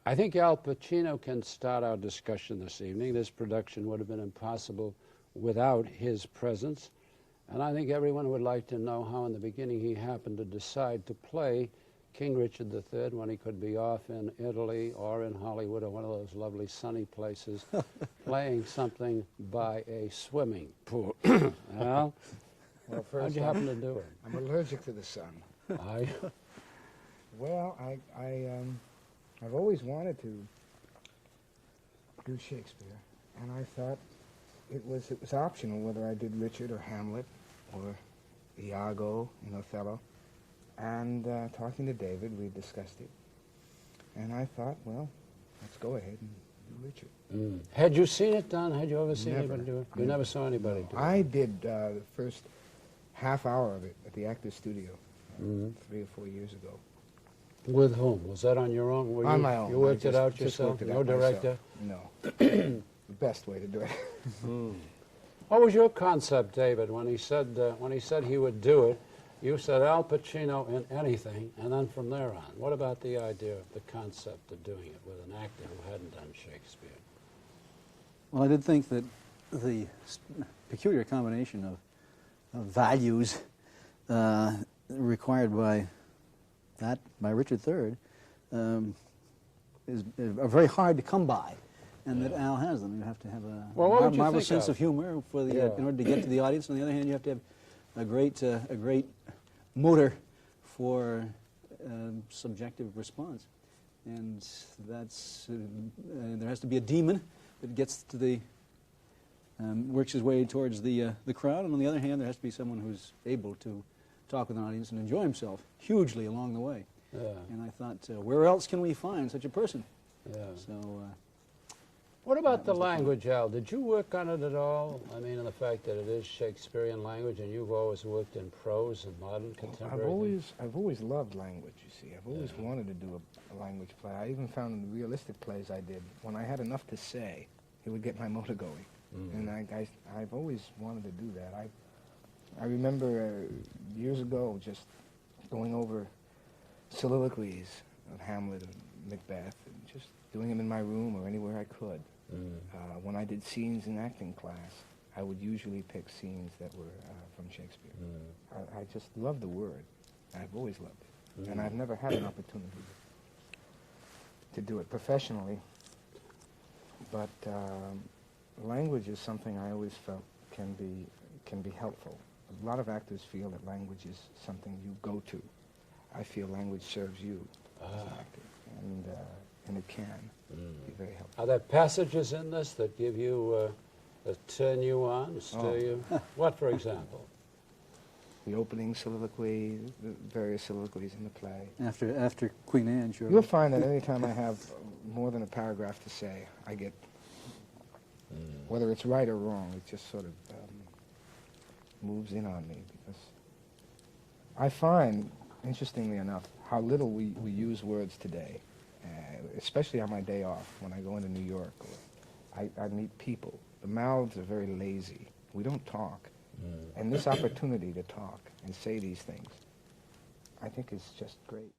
I think Al Pacino can start our discussion this evening. This production would have been impossible without his presence. And I think everyone would like to know how in the beginning he happened to decide to play King Richard III when he could be off in Italy or in Hollywood or one of those lovely sunny places playing something by a swimming pool. Al, Well, first, how'd you happen to do it? I'm allergic to the sun. I, Well, I've always wanted to do Shakespeare, and I thought it was optional whether I did Richard or Hamlet or Iago in Othello. And talking to David, we discussed it, and I thought, well, let's go ahead and do Richard. Had you seen it done? Had you ever seen Never. anybody do it? You never saw anybody do it? I did the first half hour of it at the Actors Studio 3 or 4 years ago. With whom? Was that on your own? Were On you, my own. You worked I it out just yourself? worked it No out director? myself. No. The best way to do it. What was your concept, David, when he said he would do it? You said Al Pacino in anything, and then from there on. What about the idea of the concept of doing it with an actor who hadn't done Shakespeare? Well, I did think that the peculiar combination of values required by Richard III are very hard to come by, and that Al has them. You have to have a marvelous sense of humor for the in order to get to the audience. On the other hand, you have to have a great motor for subjective response, and that's there has to be a demon that gets to the works his way towards the crowd, and on the other hand, there has to be someone who's able to talk with an audience and enjoy himself hugely along the way. And I thought, where else can we find such a person? So. What about the language, Al? Did you work on it at all? I mean, in the fact that it is Shakespearean language, and you've always worked in prose and modern contemporary. I've always loved language. You see, I've always wanted to do a language play. I even found in the realistic plays I did, when I had enough to say, it would get my motor going. And I've always wanted to do that. I remember years ago just going over soliloquies of Hamlet and Macbeth, and just doing them in my room or anywhere I could. When I did scenes in acting class, I would usually pick scenes that were from Shakespeare. I just love the word. I've always loved it. And I've never had an opportunity to do it professionally. But language is something I always felt can be helpful. A lot of actors feel that language is something you go to. I feel language serves you as an actor, and it can be very helpful. Are there passages in this that give you, that turn you on, stir you? What, for example? The opening soliloquy, the various soliloquies in the play. After Queen Anne, sure. You'll find that any time I have more than a paragraph to say, I get, whether it's right or wrong, it just sort of moves in on me, because I find, interestingly enough, how little we use words today, especially on my day off when I go into New York. Or I meet people. The mouths are very lazy. We don't talk. And this opportunity to talk and say these things, I think is just great.